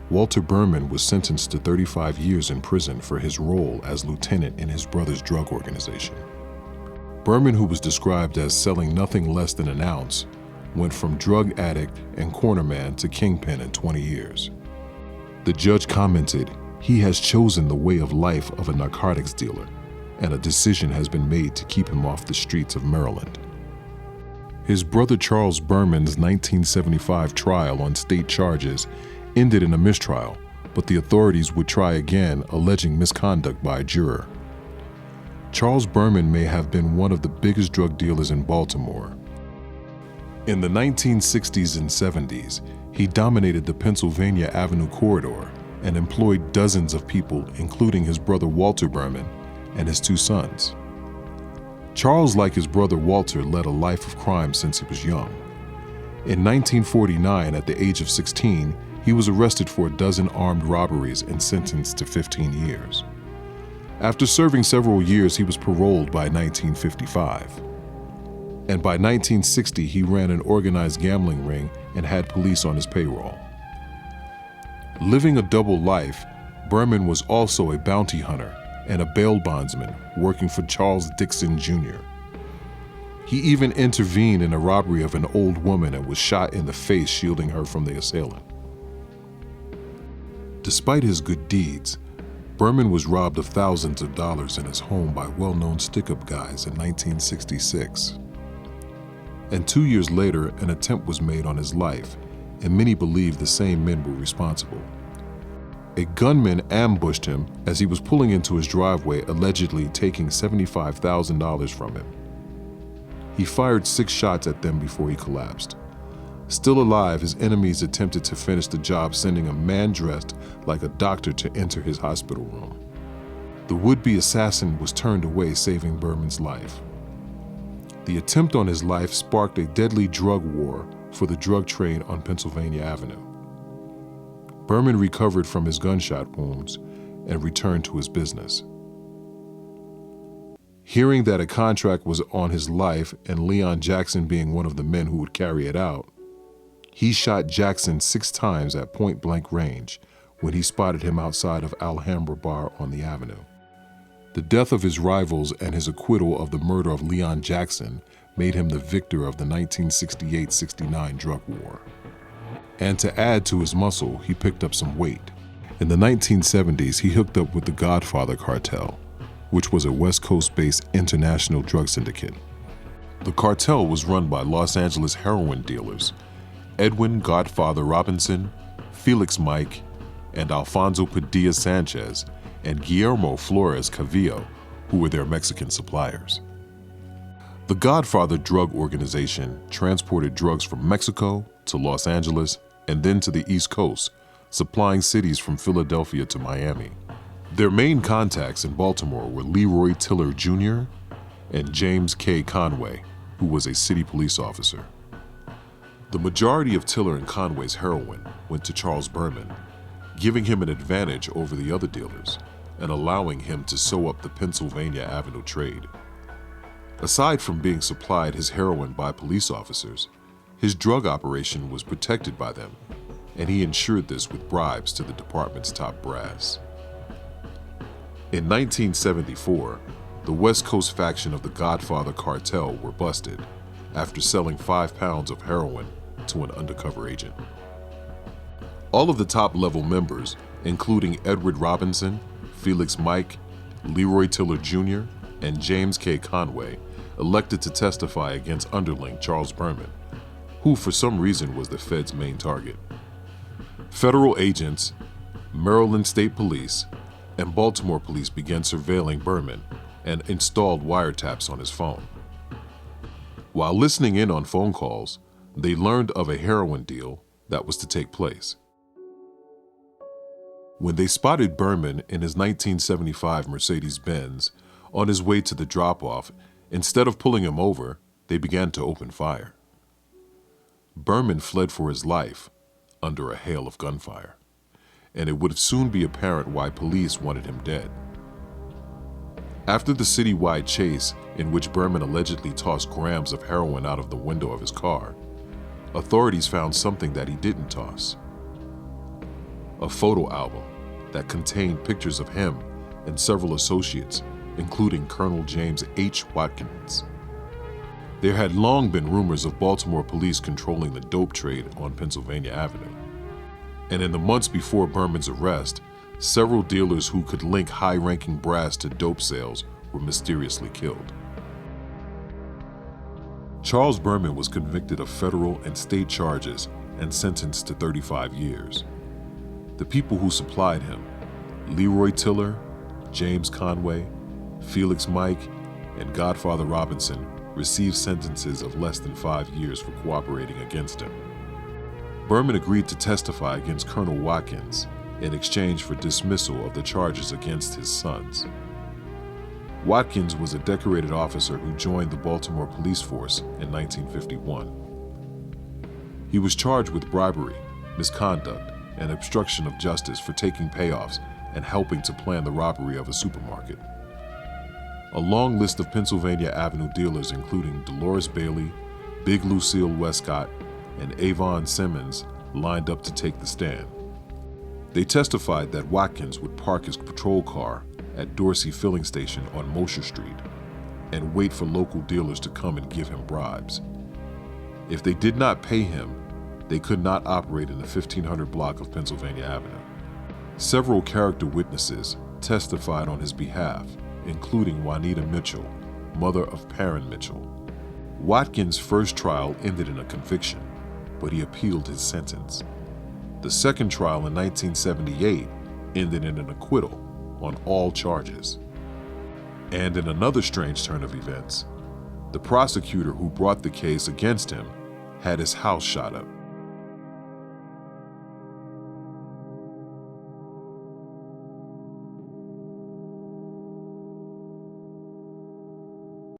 Walter Burman was sentenced to 35 years in prison for his role as lieutenant in his brother's drug organization. Burman, who was described as selling nothing less than an ounce, went from drug addict and cornerman to kingpin in 20 years. The judge commented, "He has chosen the way of life of a narcotics dealer, and a decision has been made to keep him off the streets of Maryland." His brother Charles Burman's 1975 trial on state charges ended in a mistrial, but the authorities would try again, alleging misconduct by a juror. Charles Burman may have been one of the biggest drug dealers in Baltimore. In the 1960s and 70s, he dominated the Pennsylvania Avenue corridor and employed dozens of people, including his brother Walter Burman and his two sons. Charles, like his brother Walter, led a life of crime since he was young. In 1949, at the age of 16, he was arrested for a dozen armed robberies and sentenced to 15 years. After serving several years, he was paroled by 1955. And by 1960, he ran an organized gambling ring and had police on his payroll. Living a double life, Burman was also a bounty hunter and a bail bondsman working for Charles Dixon Jr. He even intervened in a robbery of an old woman and was shot in the face, shielding her from the assailant. Despite his good deeds, Burman was robbed of thousands of dollars in his home by well-known stick-up guys in 1966. And 2 years later, an attempt was made on his life, and many believe the same men were responsible. A gunman ambushed him as he was pulling into his driveway, allegedly taking $75,000 from him. He fired 6 shots at them before he collapsed. Still alive, his enemies attempted to finish the job, sending a man dressed like a doctor to enter his hospital room. The would-be assassin was turned away, saving Burman's life. The attempt on his life sparked a deadly drug war for the drug trade on Pennsylvania Avenue. Burman recovered from his gunshot wounds and returned to his business. Hearing that a contract was on his life, and Leon Jackson being one of the men who would carry it out, he shot Jackson 6 times at point-blank range when he spotted him outside of Alhambra Bar on the Avenue. The death of his rivals and his acquittal of the murder of Leon Jackson made him the victor of the 1968-69 drug war. And to add to his muscle, he picked up some weight. In the 1970s, he hooked up with the Godfather Cartel, which was a West Coast-based international drug syndicate. The cartel was run by Los Angeles heroin dealers Edwin Godfather Robinson, Felix Mike, and Alfonso Padilla Sanchez, and Guillermo Flores Cavillo, who were their Mexican suppliers. The Godfather Drug Organization transported drugs from Mexico to Los Angeles and then to the East Coast, supplying cities from Philadelphia to Miami. Their main contacts in Baltimore were Leroy Tiller Jr. and James K. Conway, who was a city police officer. The majority of Tiller and Conway's heroin went to Charles Burman, giving him an advantage over the other dealers and allowing him to sew up the Pennsylvania Avenue trade. Aside from being supplied his heroin by police officers, his drug operation was protected by them, and he ensured this with bribes to the department's top brass. In 1974, the West Coast faction of the Godfather Cartel were busted after selling 5 pounds of heroin to an undercover agent. All of the top-level members, including Edward Robinson, Felix Mike, Leroy Tiller Jr., and James K. Conway, elected to testify against underling Charles Burman, who for some reason was the Fed's main target. Federal agents, Maryland State Police, and Baltimore police began surveilling Burman and installed wiretaps on his phone. While listening in on phone calls, they learned of a heroin deal that was to take place. When they spotted Burman in his 1975 Mercedes-Benz on his way to the drop-off, instead of pulling him over, they began to open fire. Burman fled for his life under a hail of gunfire, and it would soon be apparent why police wanted him dead. After the citywide chase, in which Burman allegedly tossed grams of heroin out of the window of his car, authorities found something that he didn't toss. a photo album that contained pictures of him and several associates, including Colonel James H. Watkins. There had long been rumors of Baltimore police controlling the dope trade on Pennsylvania Avenue. And in the months before Burman's arrest, several dealers who could link high-ranking brass to dope sales were mysteriously killed. Charles Burman was convicted of federal and state charges and sentenced to 35 years. The people who supplied him, Leroy Tiller, James Conway, Felix Mike, and Godfather Robinson, received sentences of less than 5 years for cooperating against him. Burman agreed to testify against Colonel Watkins in exchange for dismissal of the charges against his sons. Watkins was a decorated officer who joined the Baltimore police force in 1951. He was charged with bribery, misconduct, and obstruction of justice for taking payoffs and helping to plan the robbery of a supermarket. A long list of Pennsylvania Avenue dealers, including Dolores Bailey, Big Lucille Westcott, and Avon Simmons, lined up to take the stand. They testified that Watkins would park his patrol car at Dorsey Filling Station on Mosher Street and wait for local dealers to come and give him bribes. If they did not pay him, they could not operate in the 1500 block of Pennsylvania Avenue. Several character witnesses testified on his behalf, including Juanita Mitchell, mother of Perrin Mitchell. Watkins' first trial ended in a conviction, but he appealed his sentence. The second trial in 1978 ended in an acquittal on all charges. And in another strange turn of events, the prosecutor who brought the case against him had his house shot up.